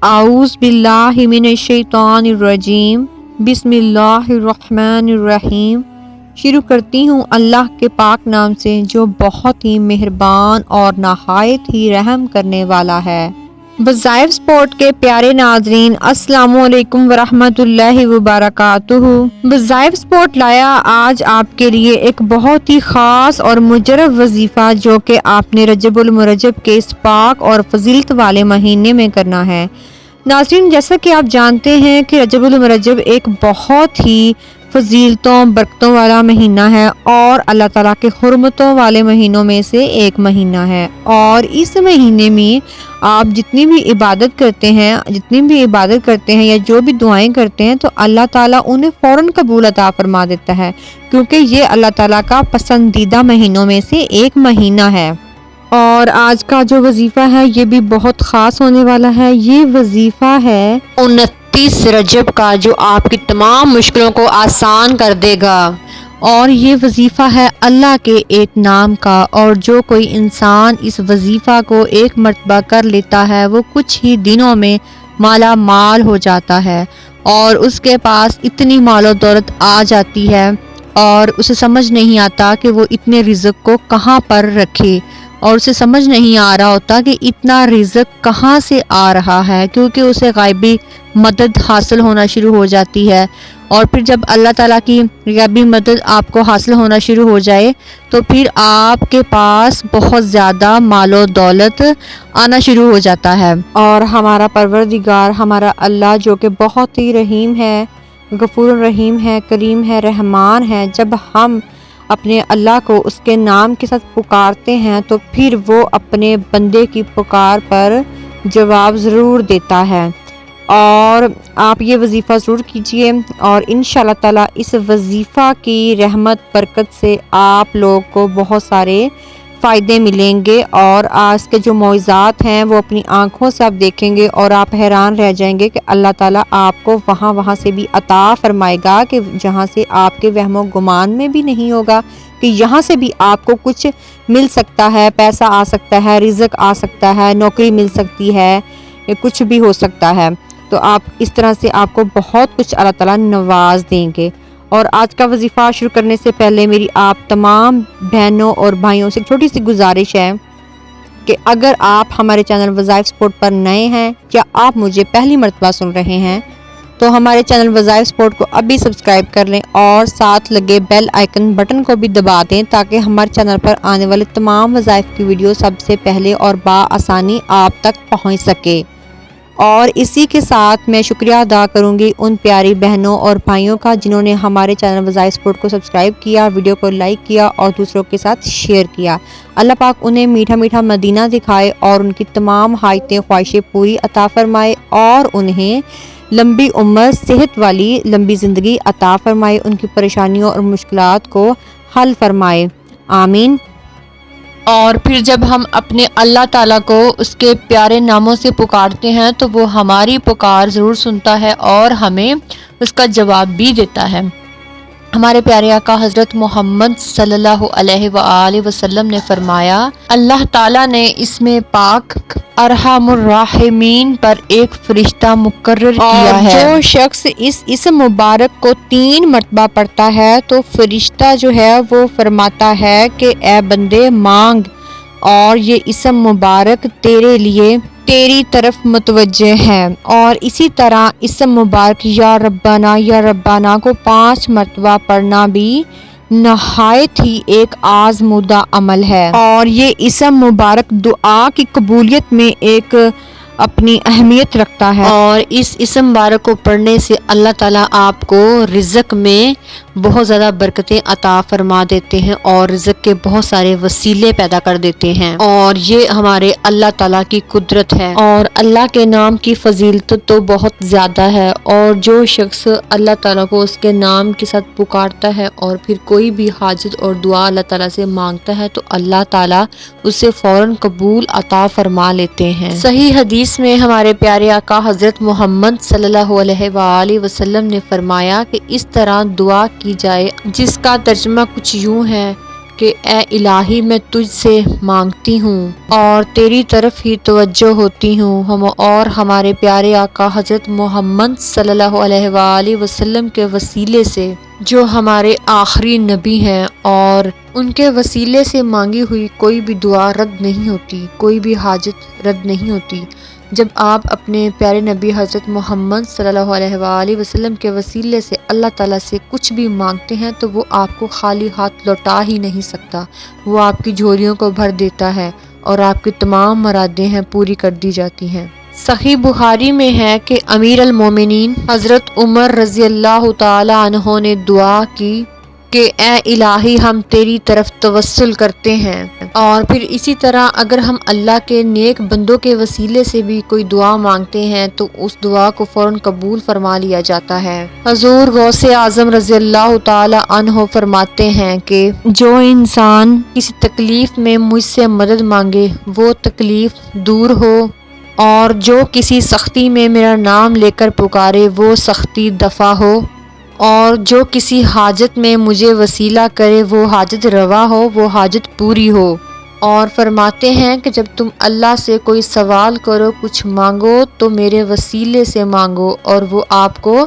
اعوذ باللہ من الشیطان الرجیم، بسم اللہ الرحمن الرحیم۔ شروع کرتی ہوں اللہ کے پاک نام سے جو بہت ہی مہربان اور نہایت ہی رحم کرنے والا ہے۔ وظائف سپورٹ کے پیارے ناظرین، السلام علیکم ورحمۃ اللہ وبرکاتہ۔ وظائف سپورٹ لایا آج آپ کے لیے ایک بہت ہی خاص اور مجرب وظیفہ جو کہ آپ نے رجب المرجب کے اس پاک اور فضیلت والے مہینے میں کرنا ہے۔ ناظرین، جیسا کہ آپ جانتے ہیں کہ رجب المرجب ایک بہت ہی فضیلتوں برکتوں والا مہینہ ہے اور اللہ تعالیٰ کے حرمتوں والے مہینوں میں سے ایک مہینہ ہے، اور اس مہینے میں آپ جتنی بھی عبادت کرتے ہیں یا جو بھی دعائیں کرتے ہیں تو اللہ تعالیٰ انہیں فوراً قبول عطا فرما دیتا ہے، کیونکہ یہ اللہ تعالیٰ کا پسندیدہ مہینوں میں سے ایک مہینہ ہے۔ اور آج کا جو وظیفہ ہے یہ بھی بہت خاص ہونے والا ہے۔ یہ وظیفہ ہے 29 رجب کا، جو آپ کی تمام مشکلوں کو آسان کر دے گا، اور یہ وظیفہ ہے اللہ کے ایک نام کا، اور جو کوئی انسان اس وظیفہ کو ایک مرتبہ کر لیتا ہے وہ کچھ ہی دنوں میں مالا مال ہو جاتا ہے، اور اس کے پاس اتنی مال و دولت آ جاتی ہے اور اسے سمجھ نہیں آتا کہ وہ اتنے رزق کو کہاں پر رکھے، اور اسے سمجھ نہیں آ رہا ہوتا کہ اتنا رزق کہاں سے آ رہا ہے، کیونکہ اسے غیبی مدد حاصل ہونا شروع ہو جاتی ہے۔ اور پھر جب اللہ تعالیٰ کی غیبی مدد آپ کو حاصل ہونا شروع ہو جائے تو پھر آپ کے پاس بہت زیادہ مال و دولت آنا شروع ہو جاتا ہے۔ اور ہمارا پروردگار، ہمارا اللہ جو کہ بہت ہی رحیم ہے، غفور الرحیم ہے، کریم ہے، رحمان ہے، جب ہم اپنے اللہ کو اس کے نام کے ساتھ پکارتے ہیں تو پھر وہ اپنے بندے کی پکار پر جواب ضرور دیتا ہے۔ اور آپ یہ وظیفہ ضرور کیجئے، اور انشاءاللہ تعالیٰ اس وظیفہ کی رحمت برکت سے آپ لوگ کو بہت سارے فائدے ملیں گے، اور آج کے جو معجزات ہیں وہ اپنی آنکھوں سے آپ دیکھیں گے اور آپ حیران رہ جائیں گے کہ اللہ تعالیٰ آپ کو وہاں سے بھی عطا فرمائے گا کہ جہاں سے آپ کے وہم و گمان میں بھی نہیں ہوگا کہ یہاں سے بھی آپ کو کچھ مل سکتا ہے، پیسہ آ سکتا ہے، رزق آ سکتا ہے، نوکری مل سکتی ہے، کچھ بھی ہو سکتا ہے۔ تو آپ اس طرح سے آپ کو بہت کچھ اللہ تعالیٰ نواز دیں گے۔ اور آج کا وظیفہ شروع کرنے سے پہلے میری آپ تمام بہنوں اور بھائیوں سے چھوٹی سی گزارش ہے کہ اگر آپ ہمارے چینل وظائف سپورٹ پر نئے ہیں یا آپ مجھے پہلی مرتبہ سن رہے ہیں تو ہمارے چینل وظائف سپورٹ کو ابھی سبسکرائب کر لیں اور ساتھ لگے بیل آئیکن بٹن کو بھی دبا دیں تاکہ ہمارے چینل پر آنے والے تمام وظائف کی ویڈیو سب سے پہلے اور بآسانی آپ تک پہنچ سکے۔ اور اسی کے ساتھ میں شکریہ ادا کروں گی ان پیاری بہنوں اور بھائیوں کا جنہوں نے ہمارے چینل وظائف سپورٹ کو سبسکرائب کیا، ویڈیو کو لائک کیا اور دوسروں کے ساتھ شیئر کیا۔ اللہ پاک انہیں میٹھا میٹھا مدینہ دکھائے اور ان کی تمام حاجتیں خواہشیں پوری عطا فرمائے، اور انہیں لمبی عمر، صحت والی لمبی زندگی عطا فرمائے، ان کی پریشانیوں اور مشکلات کو حل فرمائے، آمین۔ اور پھر جب ہم اپنے اللہ تعالیٰ کو اس کے پیارے ناموں سے پکارتے ہیں تو وہ ہماری پکار ضرور سنتا ہے اور ہمیں اس کا جواب بھی دیتا ہے۔ ہمارے پیارے آقا حضرت محمد صلی اللہ علیہ وآلہ وسلم نے فرمایا، اللہ تعالیٰ نے اسم پاک ارحم الراحمین پر ایک فرشتہ مقرر کیا ہے، اور جو شخص اس اسم مبارک کو 3 مرتبہ پڑھتا ہے تو فرشتہ جو ہے وہ فرماتا ہے کہ اے بندے مانگ، اور یہ اسم مبارک تیرے لیے تیری طرف متوجہ ہے۔ اور اسی طرح اسم مبارک یا ربانہ کو 5 مرتبہ پڑھنا بھی نہایت ہی ایک آزمودہ عمل ہے، اور یہ اسم مبارک دعا کی قبولیت میں ایک اپنی اہمیت رکھتا ہے، اور اس اسم مبارک کو پڑھنے سے اللہ تعالیٰ آپ کو رزق میں بہت زیادہ برکتیں عطا فرما دیتے ہیں اور رزق کے بہت سارے وسیلے پیدا کر دیتے ہیں، اور یہ ہمارے اللہ تعالیٰ کی قدرت ہے۔ اور اللہ کے نام کی فضیلت تو بہت زیادہ ہے، اور جو شخص اللہ تعالیٰ کو اس کے نام کے ساتھ پکارتا ہے اور پھر کوئی بھی حاجت اور دعا اللہ تعالیٰ سے مانگتا ہے تو اللہ تعالیٰ اسے فوراً قبول عطا فرما لیتے ہیں۔ صحیح حدیث میں ہمارے پیارے آقا حضرت محمد صلی اللہ علیہ وآلہ وسلم نے فرمایا کہ اس طرح دعا کی جائے، جس کا ترجمہ کچھ یوں ہے کہ اے الہی میں تجھ سے مانگتی ہوں اور تیری طرف ہی توجہ ہوتی ہوں، ہم اور ہمارے پیارے آقا حضرت محمد صلی اللہ علیہ وآلہ وسلم کے وسیلے سے جو ہمارے آخری نبی ہیں، اور ان کے وسیلے سے مانگی ہوئی کوئی بھی دعا رد نہیں ہوتی، کوئی بھی حاجت رد نہیں ہوتی۔ جب آپ اپنے پیارے نبی حضرت محمد صلی اللہ علیہ وآلہ وسلم کے وسیلے سے اللہ تعالیٰ سے کچھ بھی مانگتے ہیں تو وہ آپ کو خالی ہاتھ لوٹا ہی نہیں سکتا، وہ آپ کی جھولیوں کو بھر دیتا ہے اور آپ کی تمام مرادیں ہیں پوری کر دی جاتی ہیں۔ صحیح بخاری میں ہے کہ امیر المومنین حضرت عمر رضی اللہ تعالی عنہ نے دعا کی کہ اے الہی ہم تیری طرف توسل کرتے ہیں، اور پھر اسی طرح اگر ہم اللہ کے نیک بندوں کے وسیلے سے بھی کوئی دعا مانگتے ہیں تو اس دعا کو فوراً قبول فرما لیا جاتا ہے۔ حضور غوث اعظم رضی اللہ تعالی عنہ فرماتے ہیں کہ جو انسان کسی تکلیف میں مجھ سے مدد مانگے وہ تکلیف دور ہو، اور جو کسی سختی میں میرا نام لے کر پکارے وہ سختی دفع ہو، اور جو کسی حاجت میں مجھے وسیلہ کرے وہ حاجت روا ہو، وہ حاجت پوری ہو۔ اور فرماتے ہیں کہ جب تم اللہ سے کوئی سوال کرو، کچھ مانگو تو میرے وسیلے سے مانگو اور وہ آپ کو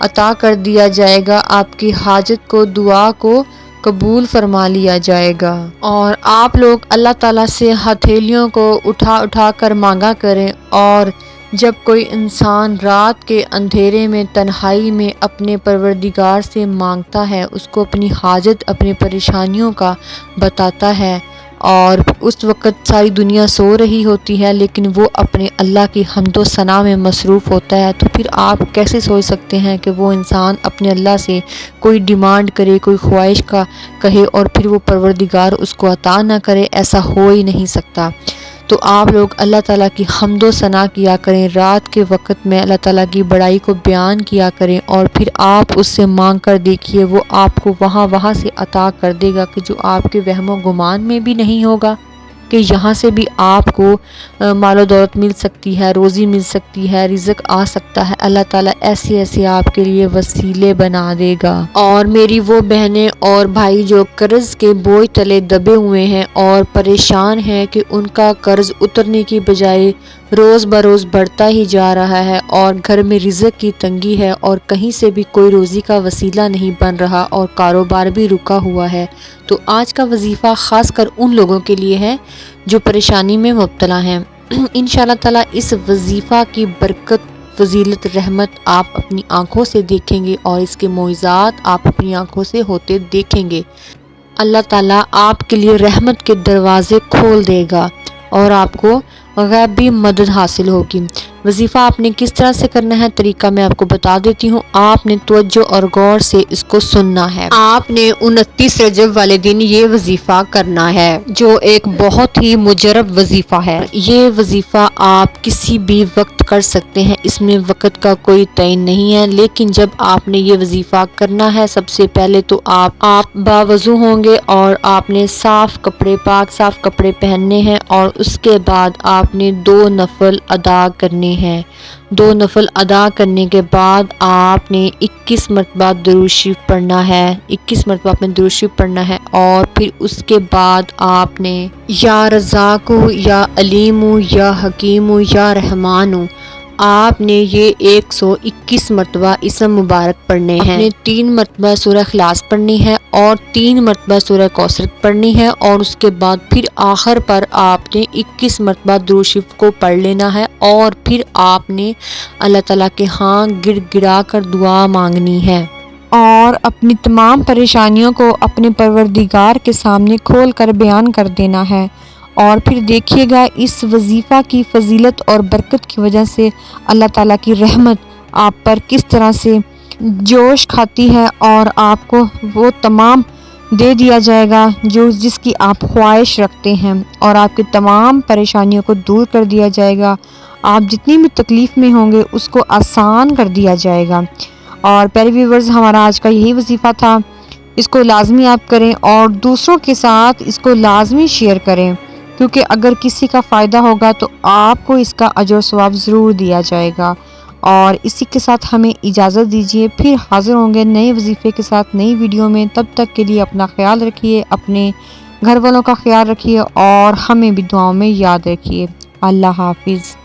عطا کر دیا جائے گا، آپ کی حاجت کو، دعا کو قبول فرما لیا جائے گا۔ اور آپ لوگ اللہ تعالیٰ سے ہتھیلیوں کو اٹھا اٹھا کر مانگا کریں، اور جب کوئی انسان رات کے اندھیرے میں تنہائی میں اپنے پروردگار سے مانگتا ہے، اس کو اپنی حاجت، اپنی پریشانیوں کا بتاتا ہے، اور اس وقت ساری دنیا سو رہی ہوتی ہے لیکن وہ اپنے اللہ کی حمد و ثنا میں مصروف ہوتا ہے، تو پھر آپ کیسے سوچ سکتے ہیں کہ وہ انسان اپنے اللہ سے کوئی ڈیمانڈ کرے، کوئی خواہش کا کہے اور پھر وہ پروردگار اس کو عطا نہ کرے؟ ایسا ہو ہی نہیں سکتا۔ تو آپ لوگ اللہ تعالیٰ کی حمد و ثنا کیا کریں، رات کے وقت میں اللہ تعالیٰ کی بڑائی کو بیان کیا کریں، اور پھر آپ اس سے مانگ کر دیکھیے، وہ آپ کو وہاں سے عطا کر دے گا کہ جو آپ کے وہم و گمان میں بھی نہیں ہوگا کہ یہاں سے بھی آپ کو مال و دولت مل سکتی ہے، روزی مل سکتی ہے، رزق آ سکتا ہے۔ اللہ تعالیٰ ایسے ایسے آپ کے لیے وسیلے بنا دے گا۔ اور میری وہ بہنیں اور بھائی جو قرض کے بوجھ تلے دبے ہوئے ہیں اور پریشان ہیں کہ ان کا قرض اترنے کی بجائے روز بروز بڑھتا ہی جا رہا ہے، اور گھر میں رزق کی تنگی ہے اور کہیں سے بھی کوئی روزی کا وسیلہ نہیں بن رہا اور کاروبار بھی رکا ہوا ہے، تو آج کا وظیفہ خاص کر ان لوگوں کے لیے ہے جو پریشانی میں مبتلا ہیں۔ انشاءاللہ تعالیٰ اس وظیفہ کی برکت، فضیلت، رحمت آپ اپنی آنکھوں سے دیکھیں گے اور اس کے معجزات آپ اپنی آنکھوں سے ہوتے دیکھیں گے۔ اللہ تعالیٰ آپ کے لیے رحمت کے دروازے کھول دے گا اور آپ کو غیبی مدد حاصل ہوگی۔ وظیفہ آپ نے کس طرح سے کرنا ہے، طریقہ میں آپ کو بتا دیتی ہوں۔ آپ نے توجہ اور غور سے اس کو سننا ہے۔ آپ نے 29 رجب والے دن یہ وظیفہ کرنا ہے جو ایک بہت ہی مجرب وظیفہ ہے۔ یہ وظیفہ آپ کسی بھی وقت کر سکتے ہیں، اس میں وقت کا کوئی تعین نہیں ہے، لیکن جب آپ نے یہ وظیفہ کرنا ہے سب سے پہلے تو آپ باوضو ہوں گے اور آپ نے صاف کپڑے، پاک صاف کپڑے پہننے ہیں، اور اس کے بعد آپ نے 2 نفل ادا کرنے ہیں۔ 2 نفل ادا کرنے کے بعد آپ نے 21 مرتبہ درود شریف پڑھنا ہے، 21 مرتبہ آپ نے درود شریف پڑھنا ہے، اور پھر اس کے بعد آپ نے یا رزاق یا علیم یا حکیم یا رحمان، آپ نے یہ 121 مرتبہ اسم مبارک پڑھنے ہیں۔ آپ نے 3 مرتبہ سورہ اخلاص پڑھنی ہے اور 3 مرتبہ سورہ کوثر پڑھنی ہے، اور اس کے بعد پھر آخر پر آپ نے 21 مرتبہ درود شریف کو پڑھ لینا ہے، اور پھر آپ نے اللہ تعالیٰ کے ہاں گڑ گڑا کر دعا مانگنی ہے اور اپنی تمام پریشانیوں کو اپنے پروردگار کے سامنے کھول کر بیان کر دینا ہے۔ اور پھر دیکھیے گا اس وظیفہ کی فضیلت اور برکت کی وجہ سے اللہ تعالیٰ کی رحمت آپ پر کس طرح سے جوش کھاتی ہے، اور آپ کو وہ تمام دے دیا جائے گا جس کی آپ خواہش رکھتے ہیں، اور آپ کی تمام پریشانیوں کو دور کر دیا جائے گا۔ آپ جتنی بھی تکلیف میں ہوں گے اس کو آسان کر دیا جائے گا۔ اور پیارے ویورز، ہمارا آج کا یہی وظیفہ تھا، اس کو لازمی آپ کریں اور دوسروں کے ساتھ اس کو لازمی شیئر کریں، کیونکہ اگر کسی کا فائدہ ہوگا تو آپ کو اس کا اجر و ثواب ضرور دیا جائے گا۔ اور اسی کے ساتھ ہمیں اجازت دیجیے، پھر حاضر ہوں گے نئے وظیفے کے ساتھ نئی ویڈیو میں۔ تب تک کے لیے اپنا خیال رکھیے، اپنے گھر والوں کا خیال رکھیے اور ہمیں بھی دعاؤں میں یاد رکھیے۔ اللہ حافظ۔